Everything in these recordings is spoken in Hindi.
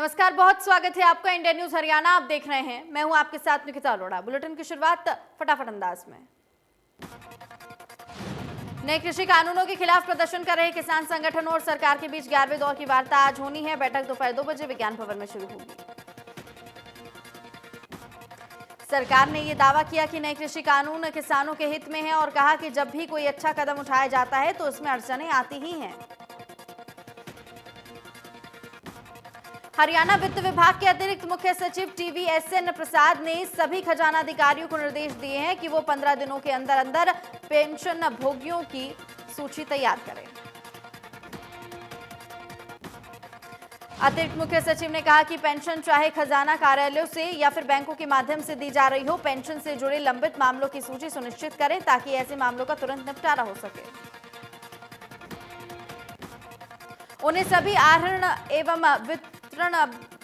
नमस्कार, बहुत स्वागत है आपका इंडिया न्यूज हरियाणा। आप देख रहे हैं, मैं हूं आपके साथ निकिता अरोड़ा। बुलेटिन की शुरुआत फटाफट अंदाज में। नए कृषि कानूनों के खिलाफ प्रदर्शन कर रहे किसान संगठनों और सरकार के बीच 11वें दौर की वार्ता आज होनी है। बैठक दोपहर 2 बजे विज्ञान भवन में शुरू होगी। सरकार ने ये दावा किया कि नए कृषि कानून किसानों के हित में है और कहा कि जब भी कोई अच्छा कदम उठाया जाता है तो उसमें अड़चनें आती ही हैं। हरियाणा वित्त विभाग के अतिरिक्त मुख्य सचिव TVSN प्रसाद ने सभी खजाना अधिकारियों को निर्देश दिए हैं कि वो 15 दिनों के अंदर अंदर पेंशन भोगियों की सूची तैयार करें। अतिरिक्त मुख्य सचिव ने कहा कि पेंशन चाहे खजाना कार्यालयों से या फिर बैंकों के माध्यम से दी जा रही हो, पेंशन से जुड़े लंबित मामलों की सूची सुनिश्चित करें ताकि ऐसे मामलों का तुरंत निपटारा हो सके। उन्हें सभी आहरण एवं वितरण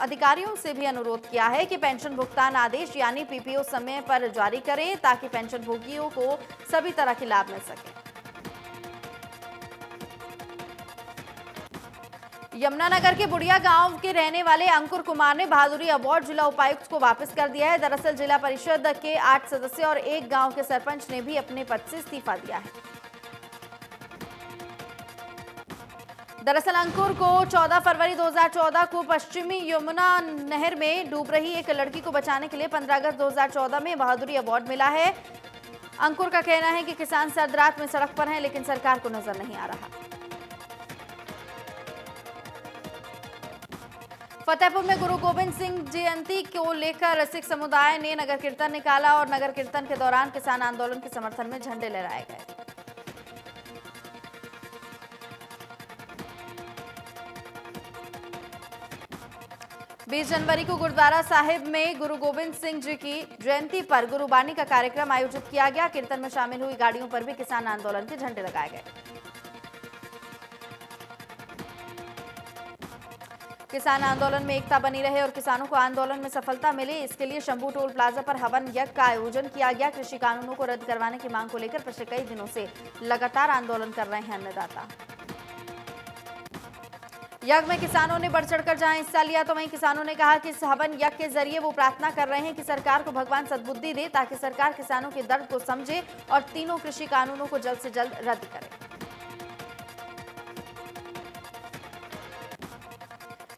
अधिकारियों से भी अनुरोध किया है कि पेंशन भुगतान आदेश यानी PPO समय पर जारी करें ताकि पेंशन भोगियों को सभी तरह के लाभ मिल सके। यमुनानगर के बुढ़िया गांव के रहने वाले अंकुर कुमार ने बहादुरी अवार्ड जिला उपायुक्त को वापस कर दिया है। दरअसल जिला परिषद के 8 सदस्य और एक गांव के सरपंच ने भी अपने पद से इस्तीफा दिया है। दरअसल अंकुर को 14 फरवरी 2014 को पश्चिमी यमुना नहर में डूब रही एक लड़की को बचाने के लिए 15 अगस्त 2014 में बहादुरी अवार्ड मिला है। अंकुर का कहना है कि किसान सर्द-रात में सड़क पर हैं लेकिन सरकार को नजर नहीं आ रहा। फतेहपुर में गुरु गोविंद सिंह जयंती को लेकर सिख समुदाय ने नगर कीर्तन निकाला और नगर कीर्तन के दौरान किसान आंदोलन के समर्थन में झंडे लहराए गए। 20 जनवरी को गुरुद्वारा साहिब में गुरु गोविंद सिंह जी की जयंती पर गुरुबाणी का कार्यक्रम आयोजित किया गया। कीर्तन में शामिल हुई गाड़ियों पर भी किसान आंदोलन के झंडे लगाए गए। किसान आंदोलन में एकता बनी रहे और किसानों को आंदोलन में सफलता मिले, इसके लिए शंभू टोल प्लाजा पर हवन यज्ञ का आयोजन किया गया। कृषि कानूनों को रद्द करवाने की मांग को लेकर पिछले कई दिनों से लगातार आंदोलन कर रहे हैं अन्नदाता। यज्ञ में किसानों ने बढ़ चढ़कर जहां हिस्सा लिया तो वहीं किसानों ने कहा कि इस हवन यज्ञ के जरिए वो प्रार्थना कर रहे हैं कि सरकार को भगवान सद्बुद्धि दे ताकि सरकार किसानों के दर्द को समझे और तीनों कृषि कानूनों को जल्द से जल्द रद्द करे।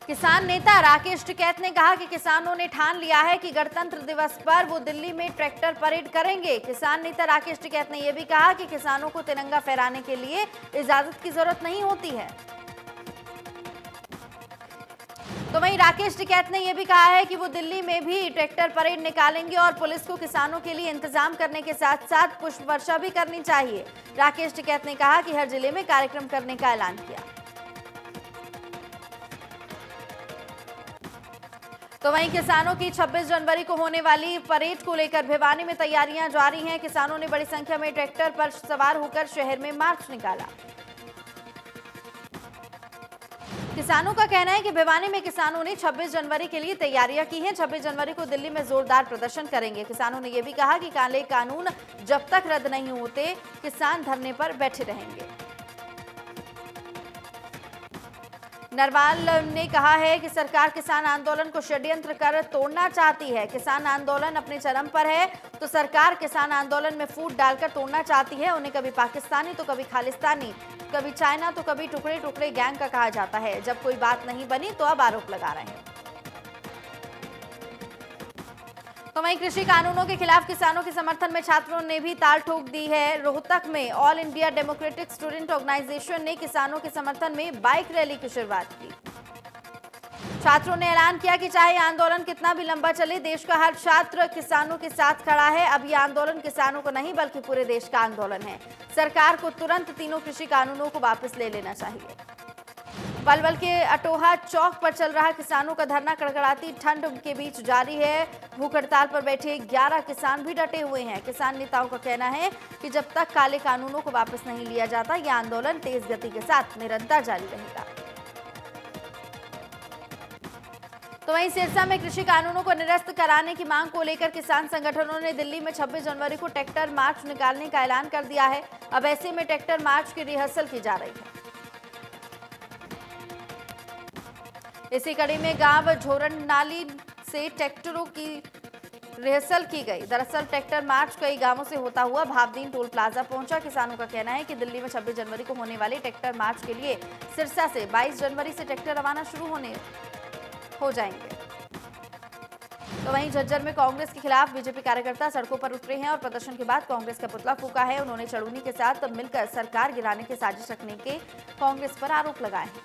किसान नेता राकेश टिकैत ने कहा कि किसानों ने ठान लिया है कि गणतंत्र दिवस पर वो दिल्ली में ट्रैक्टर परेड करेंगे। किसान नेता राकेश टिकैत ने यह भी कहा कि किसानों को तिरंगा फहराने के लिए इजाजत की जरूरत नहीं होती है। तो वहीं राकेश टिकैत ने यह भी कहा है कि वो दिल्ली में भी ट्रैक्टर परेड निकालेंगे और पुलिस को किसानों के लिए इंतजाम करने के साथ साथ पुष्प वर्षा भी करनी चाहिए। राकेश टिकैत ने कहा कि हर जिले में कार्यक्रम करने का ऐलान किया। तो वहीं किसानों की 26 जनवरी को होने वाली परेड को लेकर भिवानी में तैयारियां जारी हैं। किसानों ने बड़ी संख्या में ट्रैक्टर पर सवार होकर शहर में मार्च निकाला। किसानों का कहना है कि भिवानी में किसानों ने 26 जनवरी के लिए तैयारियां की हैं। 26 जनवरी को दिल्ली में जोरदार प्रदर्शन करेंगे। किसानों ने यह भी कहा कि काले कानून जब तक रद्द नहीं होते किसान धरने पर बैठे रहेंगे। नरवाल ने कहा है कि सरकार किसान आंदोलन को षड्यंत्र कर तोड़ना चाहती है। किसान आंदोलन अपने चरम पर है तो सरकार किसान आंदोलन में फूट डालकर तोड़ना चाहती है। उन्हें कभी पाकिस्तानी तो कभी खालिस्तानी, कभी चाइना तो कभी टुकड़े टुकड़े गैंग का कहा जाता है। जब कोई बात नहीं बनी तो अब आरोप लगा रहे हैं। तो वहीं कृषि कानूनों के खिलाफ किसानों के समर्थन में छात्रों ने भी ताल ठोक दी है। रोहतक में All India Democratic Student Organisation ने किसानों के समर्थन में बाइक रैली की शुरुआत की। छात्रों ने ऐलान किया कि चाहे आंदोलन कितना भी लंबा चले, देश का हर छात्र किसानों के साथ खड़ा है। अब यह आंदोलन किसानों को नहीं बल्कि पूरे देश का आंदोलन है। सरकार को तुरंत तीनों कृषि कानूनों को वापस ले लेना चाहिए। पलवल के अटोहा चौक पर चल रहा किसानों का धरना कड़कड़ाती ठंड के बीच जारी है। भूख हड़ताल पर बैठे 11 किसान भी डटे हुए हैं। किसान नेताओं का कहना है कि जब तक काले कानूनों को वापस नहीं लिया जाता, यह आंदोलन तेज गति के साथ निरंतर जारी रहेगा। तो वहीं सिरसा में कृषि कानूनों को निरस्त कराने की मांग को लेकर किसान संगठनों ने दिल्ली में 26 जनवरी को ट्रैक्टर मार्च निकालने का ऐलान कर दिया है। अब ऐसे में ट्रैक्टर मार्च की रिहर्सल की जा रही है। इसी कड़ी में गांव झोरननाली से ट्रैक्टरों की रिहर्सल की गई। दरअसल ट्रैक्टर मार्च कई गांवों से होता हुआ भावदीन टोल प्लाजा पहुंचा। किसानों का कहना है कि दिल्ली में 26 जनवरी को होने वाले ट्रैक्टर मार्च के लिए सिरसा से 22 जनवरी से ट्रैक्टर रवाना शुरू हो जाएंगे। तो वहीं झज्जर में कांग्रेस के खिलाफ बीजेपी कार्यकर्ता सड़कों पर उतरे हैं और प्रदर्शन के बाद कांग्रेस का पुतला फूंका है। उन्होंने चढ़ूनी के साथ मिलकर सरकार गिराने की साजिश रखने के कांग्रेस पर आरोप लगाए हैं।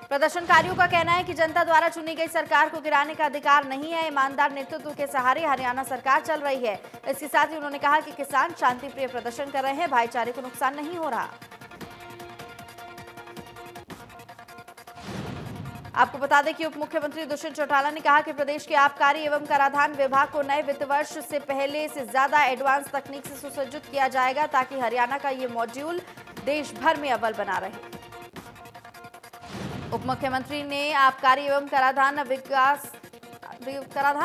प्रदर्शनकारियों का कहना है कि जनता द्वारा चुनी गई सरकार को गिराने का अधिकार नहीं है। ईमानदार नेतृत्व के सहारे हरियाणा सरकार चल रही है। इसके साथ ही उन्होंने कहा कि किसान शांतिप्रिय प्रदर्शन कर रहे हैं, भाईचारे को नुकसान नहीं हो रहा। आपको बता दें कि उप मुख्यमंत्री दुष्यंत चौटाला ने कहा कि प्रदेश के आबकारी एवं कराधान विभाग को नए वित्त वर्ष से पहले से ज्यादा एडवांस तकनीक से सुसज्जित किया जाएगा ताकि हरियाणा का ये मॉड्यूल देश भर में अव्वल बना रहे। उप मुख्यमंत्री ने आबकारी एवं कराधान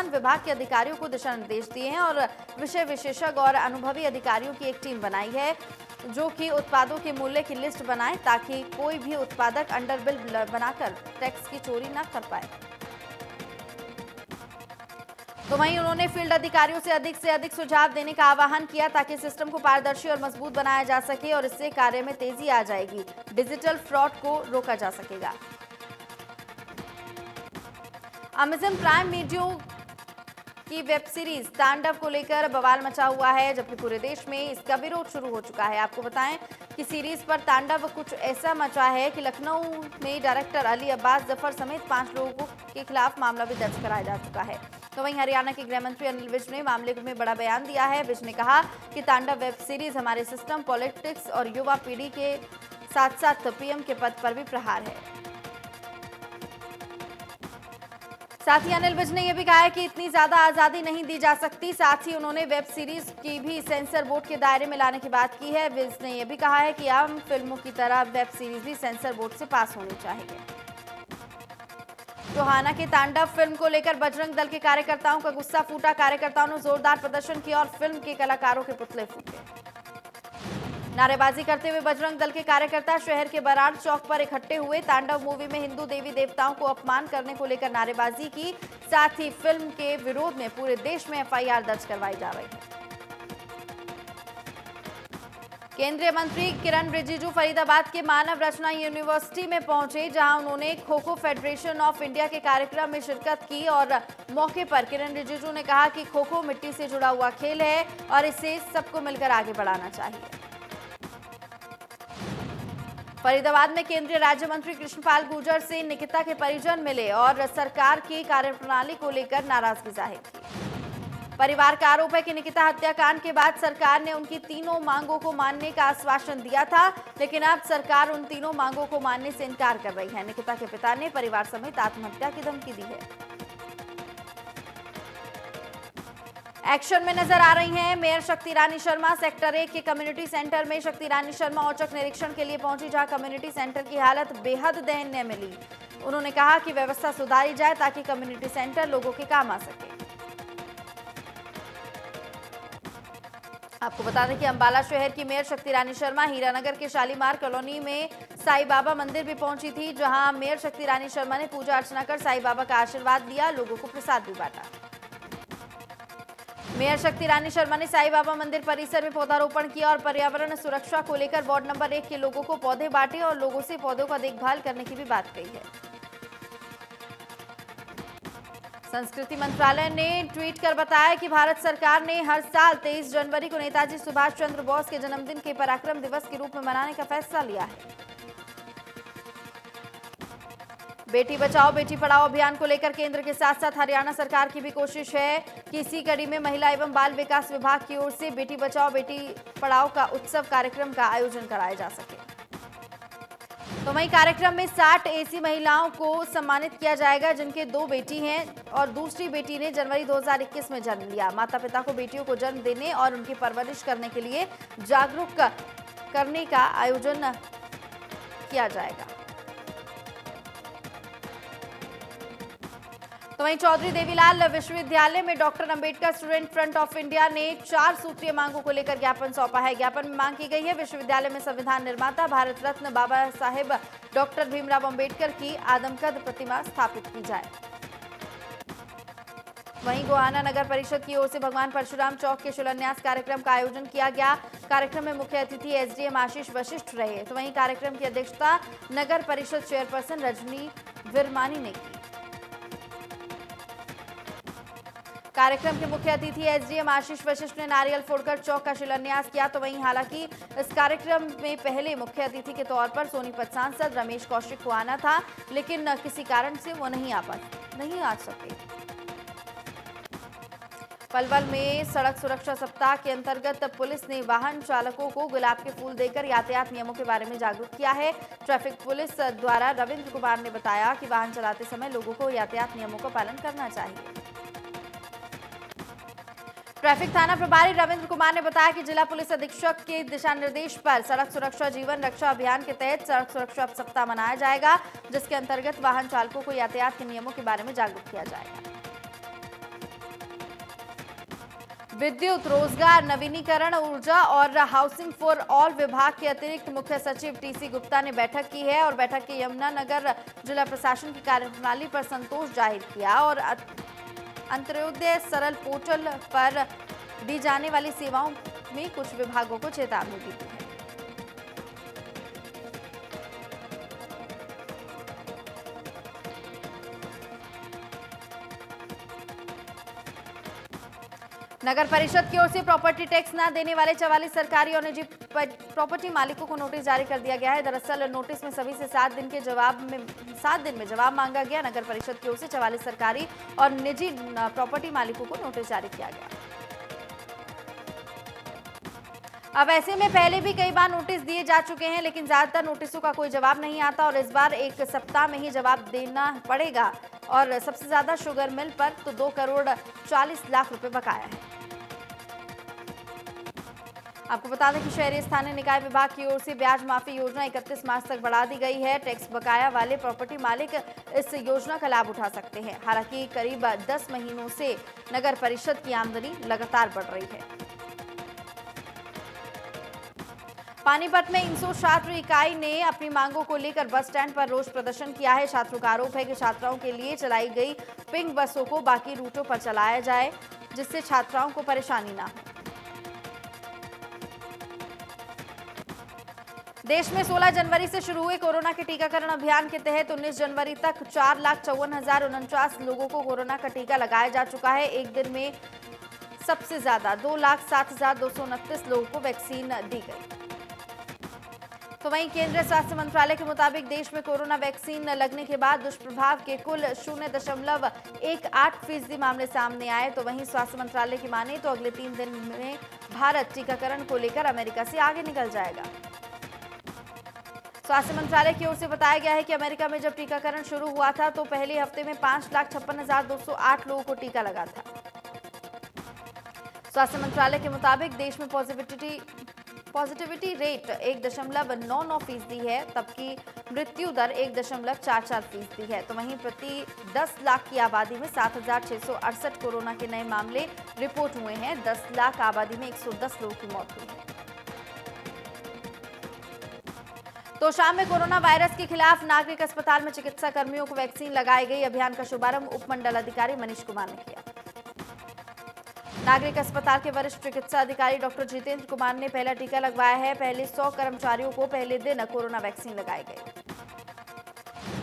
विभाग के अधिकारियों को दिशा निर्देश दिए हैं और विषय विशेषज्ञ और अनुभवी अधिकारियों की एक टीम बनाई है जो कि उत्पादों के मूल्य की लिस्ट बनाए ताकि कोई भी उत्पादक अंडर बिल बनाकर टैक्स की चोरी न कर पाए। तो वहीं उन्होंने फील्ड अधिकारियों से अधिक सुझाव देने का आह्वान किया ताकि सिस्टम को पारदर्शी और मजबूत बनाया जा सके और इससे कार्य में तेजी आ जाएगी। डिजिटल फ्रॉड को रोका जा सकेगा। अमेज़न प्राइम वीडियो की वेब सीरीज तांडव को लेकर बवाल मचा हुआ है, जबकि पूरे देश में इसका विरोध शुरू हो चुका है। आपको बताएं कि सीरीज पर तांडव कुछ ऐसा मचा है कि लखनऊ में डायरेक्टर अली अब्बास जफर समेत 5 लोगों के खिलाफ मामला भी दर्ज कराया जा चुका है। तो वहीं हरियाणा के गृह मंत्री अनिल विज ने मामले में बड़ा बयान दिया है। विज ने कहा कि तांडव वेब सीरीज हमारे सिस्टम, पॉलिटिक्स और युवा पीढ़ी के साथ साथ पीएम के पद पर भी प्रहार है। साथ ही अनिल विज ने यह भी कहा है कि इतनी ज्यादा आजादी नहीं दी जा सकती। साथ ही उन्होंने वेब सीरीज की भी सेंसर बोर्ड के दायरे में लाने की बात की है। विज ने यह भी कहा है कि आम फिल्मों की तरह वेब सीरीज भी सेंसर बोर्ड से पास होनी चाहिए। टोहाना के तांडव फिल्म को लेकर बजरंग दल के कार्यकर्ताओं का गुस्सा फूटा। कार्यकर्ताओं ने जोरदार प्रदर्शन किया और फिल्म के कलाकारों के पुतले फूटे। नारेबाजी करते हुए बजरंग दल के कार्यकर्ता शहर के बराड़ चौक पर इकट्ठे हुए। तांडव मूवी में हिंदू देवी देवताओं को अपमान करने को लेकर नारेबाजी की। साथ ही फिल्म के विरोध में पूरे देश में एफआईआर दर्ज करवाई जा रही है। केंद्रीय मंत्री किरण रिजिजू फरीदाबाद के मानव रचना यूनिवर्सिटी में पहुंचे, जहां उन्होंने kho kho federation of India के कार्यक्रम में शिरकत की और मौके पर किरण रिजिजू ने कहा कि खो खो मिट्टी से जुड़ा हुआ खेल है और इसे सबको मिलकर आगे बढ़ाना चाहिए। फरीदाबाद में केंद्रीय राज्य मंत्री कृष्णपाल गुर्जर से निकिता के परिजन मिले और सरकार की कार्यप्रणाली को लेकर नाराजगी जाहिर की। परिवार का आरोप है कि निकिता हत्याकांड के बाद सरकार ने उनकी तीनों मांगों को मानने का आश्वासन दिया था, लेकिन अब सरकार उन तीनों मांगों को मानने से इनकार कर रही है। निकिता के पिता ने परिवार समेत आत्महत्या की धमकी दी है। एक्शन में नजर आ रही हैं मेयर शक्ति रानी शर्मा। सेक्टर 1 के कम्युनिटी सेंटर में शक्ति रानी शर्मा औचक निरीक्षण के लिए पहुंची, जहां कम्युनिटी सेंटर की हालत बेहद दयनीय मिली। उन्होंने कहा कि व्यवस्था सुधारी जाए ताकि कम्युनिटी सेंटर लोगों के काम आ सके। आपको बता दें कि अंबाला शहर की मेयर शक्ति रानी शर्मा हीरानगर के शालीमार कॉलोनी में साईं बाबा मंदिर भी पहुंची थी, जहां मेयर शक्ति रानी शर्मा ने पूजा अर्चना कर साईं बाबा का आशीर्वाद लिया, लोगों को प्रसाद भी बांटा। मेयर शक्ति रानी शर्मा ने साईं बाबा मंदिर परिसर में पौधारोपण किया और पर्यावरण सुरक्षा को लेकर वार्ड नंबर 1 के लोगों को पौधे बांटे और लोगों से पौधों का देखभाल करने की भी बात कही है। संस्कृति मंत्रालय ने ट्वीट कर बताया कि भारत सरकार ने हर साल 23 जनवरी को नेताजी सुभाष चंद्र बोस के जन्मदिन के पराक्रम दिवस के रूप में मनाने का फैसला लिया है। बेटी बचाओ बेटी पढ़ाओ अभियान को लेकर केंद्र के साथ साथ हरियाणा सरकार की भी कोशिश है कि इसी कड़ी में महिला एवं बाल विकास विभाग की ओर से बेटी बचाओ बेटी पढ़ाओ का उत्सव कार्यक्रम का आयोजन कराया जा सके। तो वहीं कार्यक्रम में 60 ऐसी महिलाओं को सम्मानित किया जाएगा जिनके 2 बेटी हैं और दूसरी बेटी ने जनवरी 2021 में जन्म लिया। माता पिता को बेटियों को जन्म देने और उनकी परवरिश करने के लिए जागरूक करने का आयोजन किया जाएगा। तो वहीं चौधरी देवीलाल विश्वविद्यालय में doctor Ambedkar student front of India ने 4 सूत्रीय मांगों को लेकर ज्ञापन सौंपा है। ज्ञापन में मांग की गई है विश्वविद्यालय में संविधान निर्माता भारत रत्न बाबा साहेब डॉक्टर भीमराव अंबेडकर की आदमकद प्रतिमा स्थापित की जाए। वहीं गोहाना नगर परिषद की ओर से भगवान परशुराम चौक के शिलान्यास कार्यक्रम का आयोजन किया गया। कार्यक्रम में मुख्य अतिथि एसडीएम आशीष वशिष्ठ रहे। तो वहीं कार्यक्रम की अध्यक्षता नगर परिषद चेयरपर्सन रजनी विरमानी ने की। कार्यक्रम के मुख्य अतिथि एसडीएम आशीष वशिष्ठ ने नारियल फोड़कर चौक का शिलान्यास किया। तो वहीं हालांकि इस कार्यक्रम में पहले मुख्य अतिथि के तौर पर सोनीपत सांसद रमेश कौशिक को आना था, लेकिन किसी कारण से वो नहीं आ सके। पलवल में सड़क सुरक्षा सप्ताह के अंतर्गत पुलिस ने वाहन चालकों को गुलाब के फूल देकर यातायात नियमों के बारे में जागरूक किया है। ट्रैफिक पुलिस द्वारा रविंद्र कुमार ने बताया कि वाहन चलाते समय लोगों को यातायात नियमों का पालन करना चाहिए। ट्रैफिक थाना प्रभारी रविंद्र कुमार ने बताया कि जिला पुलिस अधीक्षक के दिशा निर्देश पर सड़क सुरक्षा जीवन रक्षा अभियान के तहत सड़क सुरक्षा सप्ताह मनाया जाएगा, जिसके अंतर्गत वाहन चालकों को यातायात के नियमों के बारे में जागरूक किया जाएगा। विद्युत, रोजगार, नवीनीकरण, ऊर्जा और हाउसिंग फॉर ऑल विभाग के अतिरिक्त मुख्य सचिव टीसी गुप्ता ने बैठक की है और बैठक के यमुनानगर जिला प्रशासन की कार्यप्रणाली पर संतोष जाहिर किया और अंत्योदय सरल पोर्टल पर दी जाने वाली सेवाओं में कुछ विभागों को चेतावनी दी है। नगर परिषद की ओर से प्रॉपर्टी टैक्स न देने वाले 44 सरकारी और निजी प्रॉपर्टी मालिकों को नोटिस जारी कर दिया गया है। दरअसल नोटिस में सभी से 7 दिन में जवाब मांगा गया। नगर परिषद की ओर से 44 सरकारी और निजी प्रॉपर्टी मालिकों को नोटिस जारी किया गया। अब ऐसे में पहले भी कई बार नोटिस दिए जा चुके हैं, लेकिन ज्यादातर नोटिसों का कोई जवाब नहीं आता और इस बार 1 सप्ताह में ही जवाब देना पड़ेगा। और सबसे ज्यादा शुगर मिल पर तो 2 करोड़ 40 लाख रुपए बकाया है। आपको बता दें कि शहरी स्थानीय निकाय विभाग की ओर से ब्याज माफी योजना 31 मार्च तक बढ़ा दी गई है। टैक्स बकाया वाले प्रॉपर्टी मालिक इस योजना का लाभ उठा सकते हैं। हालांकि करीब 10 महीनों से नगर परिषद की आमदनी लगातार बढ़ रही है। पानीपत में इंसो छात्र इकाई ने अपनी मांगों को लेकर बस स्टैंड पर रोष प्रदर्शन किया है। छात्रों का आरोप है कि छात्राओं के लिए चलाई गई पिंक बसों को बाकी रूटों पर चलाया जाए, जिससे छात्राओं को परेशानी ना हो। देश में 16 जनवरी से शुरू हुए कोरोना के टीकाकरण अभियान के तहत 19 जनवरी तक 4,54,049 लोगों को कोरोना का टीका लगाया जा चुका है। एक दिन में सबसे ज्यादा 2,07,229 लोगों को वैक्सीन दी गई। तो वहीं केंद्रीय स्वास्थ्य मंत्रालय के मुताबिक देश में कोरोना वैक्सीन लगने के बाद दुष्प्रभाव के कुल 0.18% मामले सामने आए। तो वहीं स्वास्थ्य मंत्रालय की माने तो अगले 3 दिन में भारत टीकाकरण को लेकर अमेरिका से आगे निकल जाएगा। स्वास्थ्य मंत्रालय की ओर से बताया गया है कि अमेरिका में जब टीकाकरण शुरू हुआ था तो पहले हफ्ते में 5,56,208 लोगों को टीका लगा था। स्वास्थ्य मंत्रालय के मुताबिक देश में पॉजिटिविटी रेट 1.99% है, तबकि मृत्यु दर 1.44% है। तो वहीं प्रति 10 लाख की आबादी में 7,668 कोरोना के नए मामले रिपोर्ट हुए हैं। 10 लाख आबादी में 110 लोगों की मौत हुई है। तो शाम में कोरोना वायरस के खिलाफ नागरिक अस्पताल में चिकित्सा कर्मियों को वैक्सीन लगाई गई। अभियान का शुभारंभ उपमंडल अधिकारी मनीष कुमार ने किया। नागरिक अस्पताल के वरिष्ठ चिकित्सा अधिकारी डॉक्टर जितेंद्र कुमार ने पहला टीका लगवाया है। पहले 100 कर्मचारियों को पहले दिन कोरोना वैक्सीन लगाए गए।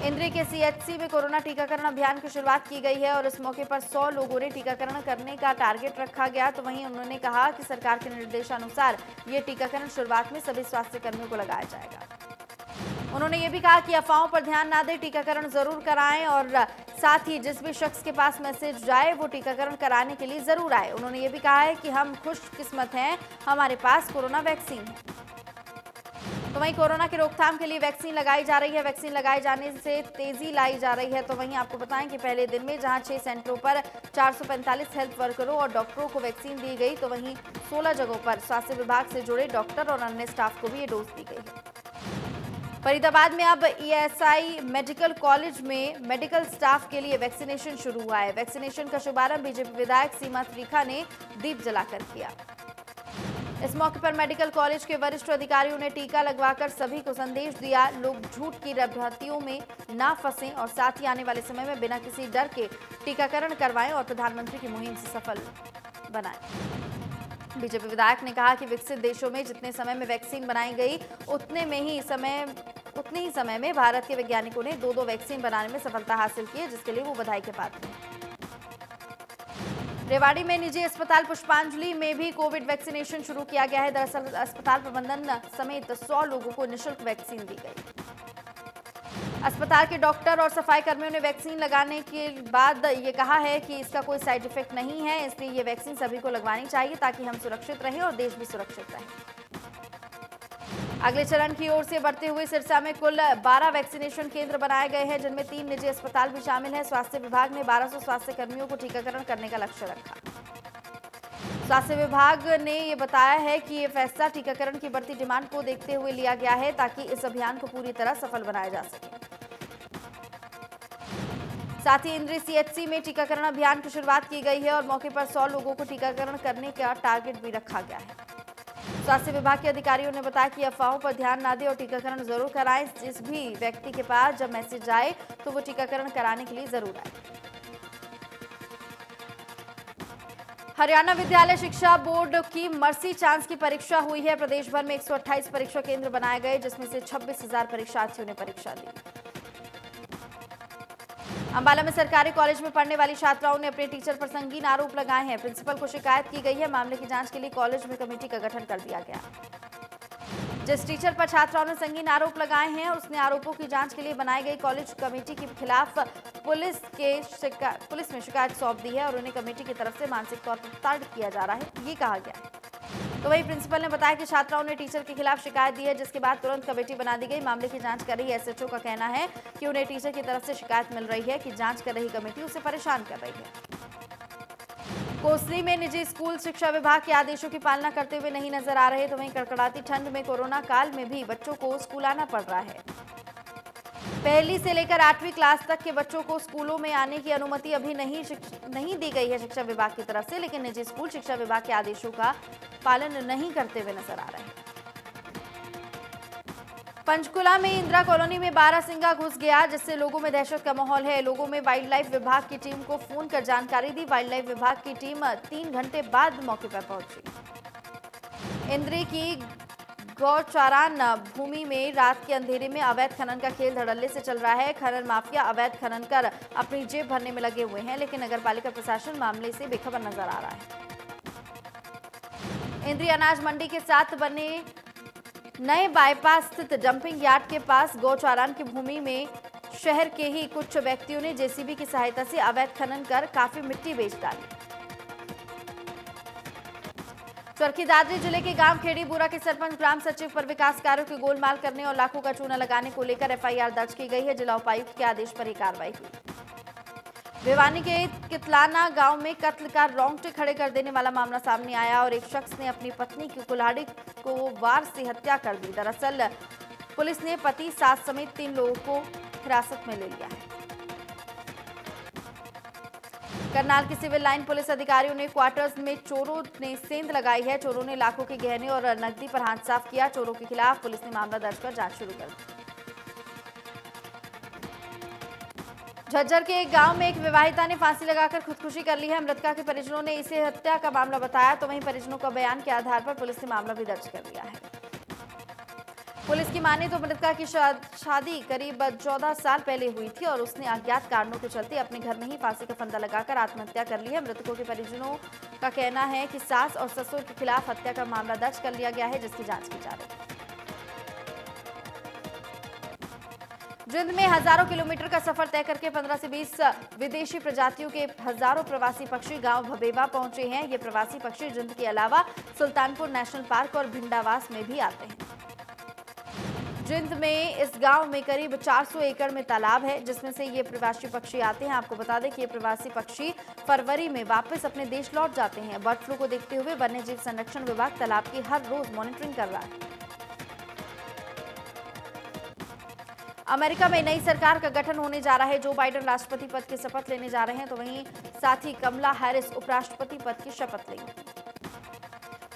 इंद्री के सीएचसी में कोरोना टीकाकरण अभियान की शुरुआत की गई है और इस मौके पर 100 लोगों ने टीकाकरण करने का टारगेट रखा गया। तो वहीं उन्होंने कहा कि सरकार के निर्देशानुसार ये टीकाकरण शुरुआत में सभी स्वास्थ्य कर्मियों को लगाया जाएगा। उन्होंने ये भी कहा कि अफवाहों पर ध्यान ना दें, टीकाकरण जरूर कराएं और साथ ही जिस भी शख्स के पास मैसेज जाए वो टीकाकरण कराने के लिए जरूर आए। उन्होंने ये भी कहा है कि हम खुशकिस्मत हैं, हमारे पास कोरोना वैक्सीन है। तो वहीं कोरोना की रोकथाम के लिए वैक्सीन लगाई जा रही है। वैक्सीन लगाए जाने से तेजी लाई जा रही है। तो वहीं आपको बताएं कि पहले दिन में जहां 6 सेंटरों पर 445 हेल्थ वर्करों और डॉक्टरों को वैक्सीन दी गई, तो वहीं 16 जगहों पर स्वास्थ्य विभाग से जुड़े डॉक्टर और अन्य स्टाफ को भी ये डोज दी गई है। फरीदाबाद में अब ईएसआई मेडिकल कॉलेज में मेडिकल स्टाफ के लिए वैक्सीनेशन शुरू हुआ है। वैक्सीनेशन का शुभारंभ बीजेपी विधायक सीमा त्रिखा ने दीप जलाकर किया। इस मौके पर मेडिकल कॉलेज के वरिष्ठ अधिकारियों ने टीका लगवाकर सभी को संदेश दिया, लोग झूठ की भ्रांतियों में ना फंसें और साथ ही आने वाले समय में बिना किसी डर के टीकाकरण करवाएं और प्रधानमंत्री की मुहिम से सफल बनाएं। बीजेपी विधायक ने कहा कि विकसित देशों में जितने समय में वैक्सीन बनाई गई उतने ही समय में भारत के वैज्ञानिकों ने 2 वैक्सीन बनाने में सफलता हासिल की है, जिसके लिए वो बधाई के पात्र हैं। रेवाड़ी में निजी अस्पताल पुष्पांजलि में भी कोविड वैक्सीनेशन शुरू किया गया है। दरअसल अस्पताल प्रबंधन समेत 100 लोगों को निःशुल्क वैक्सीन दी गई। अस्पताल के डॉक्टर और सफाई कर्मियों ने वैक्सीन लगाने के बाद ये कहा है कि इसका कोई साइड इफेक्ट नहीं है, इसलिए ये वैक्सीन सभी को लगवानी चाहिए ताकि हम सुरक्षित रहें और देश भी सुरक्षित रहे। अगले चरण की ओर से बढ़ते हुए सिरसा में कुल 12 वैक्सीनेशन केंद्र बनाए गए हैं, जिनमें 3 निजी अस्पताल भी शामिल हैं। स्वास्थ्य विभाग ने 1200 स्वास्थ्य कर्मियों को टीकाकरण करने का लक्ष्य रखा। स्वास्थ्य विभाग ने ये बताया है कि ये फैसला टीकाकरण की बढ़ती डिमांड को देखते हुए लिया गया है ताकि इस अभियान को पूरी तरह सफल बनाया जा सके। साथ ही इंद्री सीएचसी में टीकाकरण अभियान की शुरुआत की गई है और मौके पर 100 लोगों को टीकाकरण करने का टारगेट भी रखा गया है। स्वास्थ्य विभाग के अधिकारियों ने बताया कि अफवाहों पर ध्यान न दें और टीकाकरण जरूर कराएं। जिस भी व्यक्ति के पास जब मैसेज आए तो वो टीकाकरण कराने के लिए जरूर आए। हरियाणा विद्यालय शिक्षा बोर्ड की मर्सी चांस की परीक्षा हुई है। प्रदेश भर में 128 परीक्षा केंद्र बनाए गए, जिसमें से 26,000 परीक्षार्थियों ने परीक्षा दी। अंबाला में सरकारी कॉलेज में पढ़ने वाली छात्राओं ने अपने टीचर पर संगीन आरोप लगाए हैं। प्रिंसिपल को शिकायत की गई है। मामले की जांच के लिए कॉलेज में कमेटी का गठन कर दिया गया। जिस टीचर पर छात्राओं ने संगीन आरोप लगाए हैं उसने आरोपों की जांच के लिए बनाई गई कॉलेज कमेटी के खिलाफ पुलिस में शिकायत सौंप दी है और उन्हें कमेटी की तरफ से मानसिक तौर पर प्रताड़ित किया जा रहा है, ये कहा गया है। तो वही प्रिंसिपल ने बताया कि छात्राओं ने टीचर के खिलाफ शिकायत दी है, जिसके बाद तुरंत कमेटी बना दी गई। मामले की जांच कर रही एसएचओ का कहना है कि उन्हें टीचर की तरफ से शिकायत मिल रही है कि जांच कर रही कमेटी उसे परेशान कर रही है। कोसली में निजी स्कूल शिक्षा विभाग के आदेशों की पालना करते हुए नहीं नजर आ रहे, तो वहीं कड़कड़ाती ठंड में कोरोना काल में भी बच्चों को स्कूल आना पड़ रहा है। पहली से लेकर 8वीं क्लास तक के बच्चों को स्कूलों में आने की अनुमति अभी नहीं दी गई है शिक्षा विभाग की तरफ से, लेकिन निजी स्कूल शिक्षा विभाग के आदेशों का पालन नहीं करते हुए नजर आ रहे हैं। पंचकुला में इंदिरा कॉलोनी में बारहसिंगा घुस गया, जिससे लोगों में दहशत का माहौल है। लोगों में वाइल्ड लाइफ विभाग की टीम को फोन कर जानकारी दी। वाइल्ड लाइफ विभाग की टीम 3 घंटे बाद मौके पर पहुंची। इंद्री की गौचारान भूमि में रात के अंधेरे में अवैध खनन का खेल धड़ल्ले से चल रहा है। खनन माफिया अवैध खनन कर अपनी जेब भरने में लगे हुए हैं, लेकिन नगरपालिका प्रशासन मामले से बेखबर नजर आ रहा है। इंद्री अनाज मंडी के साथ बने नए बाईपास स्थित डंपिंग यार्ड के पास गौचारान की भूमि में शहर के ही कुछ व्यक्तियों ने जेसीबी की सहायता से अवैध खनन कर काफी मिट्टी बेच डाली। चरखी दादरी जिले के गांव खेड़ीबुरा के सरपंच ग्राम सचिव पर विकास कार्यों की गोलमाल करने और लाखों का चूना लगाने को लेकर एफआईआर दर्ज की गई है। जिला उपायुक्त के आदेश पर यह कार्रवाई हुई। भिवानी के कितलाना गांव में कत्ल का रोंगटे खड़े कर देने वाला मामला सामने आया और एक शख्स ने अपनी पत्नी की कुल्हाड़ी को वार से हत्या कर दी। दरअसल पुलिस ने पति, सास समेत 3 लोगों को हिरासत में ले लिया है। करनाल की सिविल लाइन पुलिस अधिकारियों ने क्वार्टर्स में चोरों ने सेंध लगाई है। चोरों ने लाखों के गहने और नकदी पर हाथ साफ किया। चोरों के खिलाफ पुलिस ने मामला दर्ज कर जांच शुरू कर दी। झज्जर के एक गांव में एक विवाहिता ने फांसी लगाकर खुदकुशी कर ली है। मृतका के परिजनों ने इसे हत्या का मामला बताया, तो वहीं परिजनों का बयान के आधार पर पुलिस ने मामला भी दर्ज कर लिया है। पुलिस की माने तो मृतका की शादी करीब 14 साल पहले हुई थी और उसने अज्ञात कारणों के चलते अपने घर में ही फांसी का फंदा लगाकर आत्महत्या कर ली है। मृतकों के परिजनों का कहना है कि सास और ससुर के खिलाफ हत्या का मामला दर्ज कर लिया गया है, जिसकी जांच की जा रही है। जिंद में हजारों किलोमीटर का सफर तय करके 15 से 20 विदेशी प्रजातियों के हजारों प्रवासी पक्षी गांव भबेवा पहुंचे हैं। ये प्रवासी पक्षी जिंद के अलावा सुल्तानपुर नेशनल पार्क और भिंडावास में भी आते हैं। जिंद में इस गांव में करीब 400 एकड़ में तालाब है, जिसमें से ये प्रवासी पक्षी आते हैं। आपको बता दें कि ये प्रवासी पक्षी फरवरी में वापस अपने देश लौट जाते हैं। बर्ड फ्लू को देखते हुए वन्यजीव संरक्षण विभाग तालाब की हर रोज मॉनिटरिंग कर रहा है। अमेरिका में नई सरकार का गठन होने जा रहा है। जो बाइडेन राष्ट्रपति पद की शपथ लेने जा रहे हैं, तो वहीं साथ ही कमला हैरिस उपराष्ट्रपति पद की शपथ लेंगी।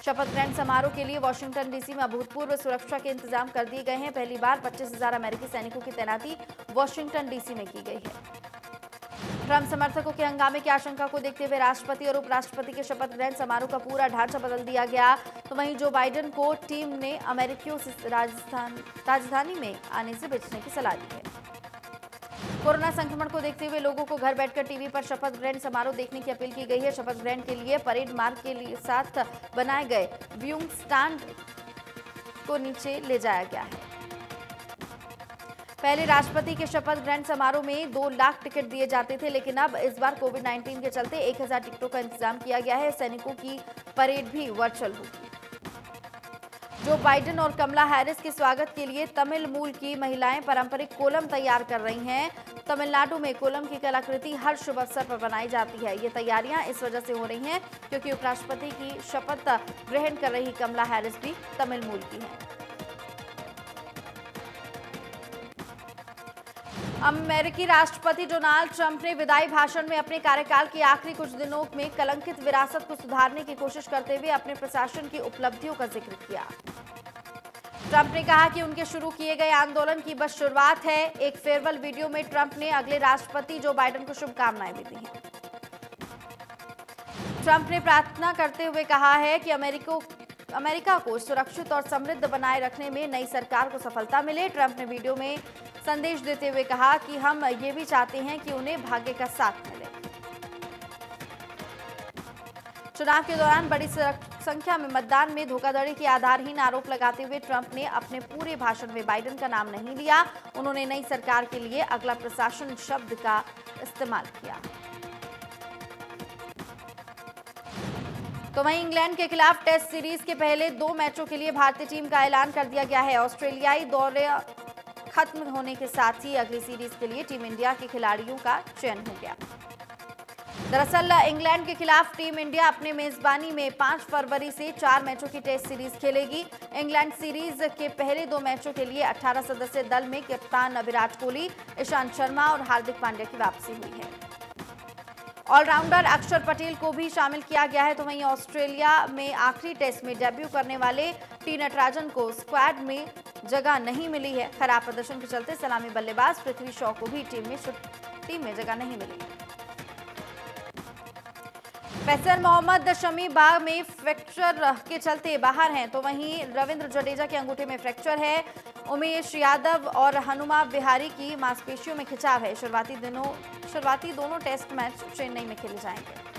शपथ ग्रहण समारोह के लिए वॉशिंगटन डीसी में अभूतपूर्व सुरक्षा के इंतजाम कर दिए गए हैं। पहली बार 25,000 अमेरिकी सैनिकों की तैनाती वॉशिंगटन डीसी में की गई है। ट्रंप समर्थकों के हंगामे की आशंका को देखते हुए राष्ट्रपति और उपराष्ट्रपति के शपथ ग्रहण समारोह का पूरा ढांचा बदल दिया गया। तो वहीं जो बाइडेन को टीम ने अमेरिकियों से राजधानी में आने से बचने की सलाह दी है। कोरोना संक्रमण को देखते हुए लोगों को घर बैठकर टीवी पर शपथ ग्रहण समारोह देखने की अपील की गई है। शपथ ग्रहण के लिए परेड मार्ग के लिए साथ बनाए गए व्यूइंग स्टैंड को नीचे ले जाया गया है। पहले राष्ट्रपति के शपथ ग्रहण समारोह में 2 लाख टिकट दिए जाते थे, लेकिन अब इस बार कोविड-19 के चलते 1,000 टिकटों का इंतजाम किया गया है। सैनिकों की परेड भी वर्चुअल होगी। जो बाइडेन और कमला हैरिस के स्वागत के लिए तमिल मूल की महिलाएं पारंपरिक कोलम तैयार कर रही हैं। तमिलनाडु में कोलम की कलाकृति हर शुभ अवसर पर बनाई जाती है। ये तैयारियां इस वजह से हो रही हैं क्योंकि उपराष्ट्रपति की शपथ ग्रहण कर रही कमला हैरिस भी तमिल मूल की हैं। अमेरिकी राष्ट्रपति डोनाल्ड ट्रंप ने विदाई भाषण में अपने कार्यकाल के आखिरी कुछ दिनों में कलंकित विरासत को सुधारने की कोशिश करते हुए अपने प्रशासन की उपलब्धियों का जिक्र किया। ट्रंप ने कहा कि उनके शुरू किए गए आंदोलन की बस शुरुआत है। एक फेयरवेल वीडियो में ट्रंप ने अगले राष्ट्रपति जो बाइडेन को शुभकामनाएं भी दी हैं। ट्रंप ने प्रार्थना करते हुए कहा है कि अमेरिका को सुरक्षित और समृद्ध बनाए रखने में नई सरकार को सफलता मिले। ट्रंप ने वीडियो में संदेश देते हुए कहा कि हम ये भी चाहते हैं कि उन्हें भाग्य का साथ मिले। चुनाव के दौरान बड़ी संख्या में मतदान में धोखाधड़ी के आधारहीन आरोप लगाते हुए ट्रंप ने अपने पूरे भाषण में बाइडेन का नाम नहीं लिया। उन्होंने नई सरकार के लिए अगला प्रशासन शब्द का इस्तेमाल किया। तो वहीं इंग्लैंड के खिलाफ टेस्ट सीरीज के पहले 2 मैचों के लिए भारतीय टीम का ऐलान कर दिया गया है। ऑस्ट्रेलियाई दौरे खत्म होने के साथ ही अगली सीरीज के लिए टीम इंडिया के खिलाड़ियों का चयन हो गया। दरअसल इंग्लैंड के खिलाफ टीम इंडिया अपने मेजबानी में 5 फरवरी से 4 मैचों की टेस्ट सीरीज खेलेगी। इंग्लैंड सीरीज के पहले 2 मैचों के लिए 18 सदस्यीय दल में कप्तान विराट कोहली, ईशांत शर्मा और हार्दिक पांड्या की वापसी हुई है। ऑलराउंडर अक्षर पटेल को भी शामिल किया गया है। तो वहीं ऑस्ट्रेलिया में आखिरी टेस्ट में डेब्यू करने वाले टी नटराजन को स्क्वाड में जगह नहीं मिली है। खराब प्रदर्शन के चलते सलामी बल्लेबाज पृथ्वी शॉ को भी टीम में जगह नहीं मिली। पेसर मोहम्मद शमी बाग में फ्रैक्चर के चलते बाहर हैं। तो वहीं रविंद्र जडेजा के अंगूठे में फ्रैक्चर है। उमेश यादव और हनुमा विहारी की मांसपेशियों में खिंचाव है। शुरुआती दोनों टेस्ट मैच चेन्नई में खेले जाएंगे।